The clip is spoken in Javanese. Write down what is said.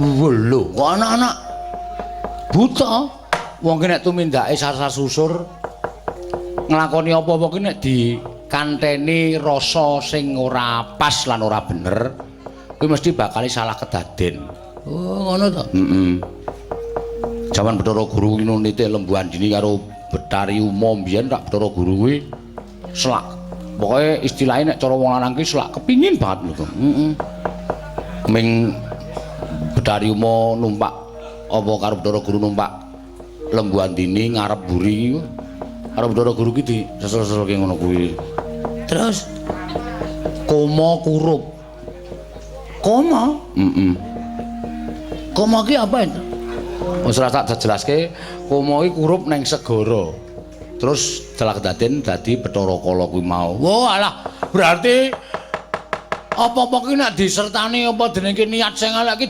Lho, kok anak-anak buta. Wong ki nek tumindake sasar susur nglakoni apa-apa ki nek dikanteni rasa sing ora pas lan ora bener, kuwi mesti bakal salah kedaden. Oh, ngono to? Heeh. Jaman Bathara Guru ki nite Lembu Andini karo Betari Uma mbiyen tak Bathara Guru kuwi selak. Pokoke istilahnya nek cara wong lanang ki selak kepingin banget lho. Heeh. Ming Betari Uma numpak apa karo Bathara Guru numpak Lembu Andini ngarep buri karo Bathara Guru ki di sesel-seselke ngono kuwi. Terus Koma Kurup. Koma? Heeh. Koma ki apa itu? Wis ora tak jelaske, Koma ki kurup ning segara. Terus dalah kedaden dadi Bathara Kala kuwi mau. Wah, alah, berarti apa-apa ki nek disertani apa dening niat sing elek ki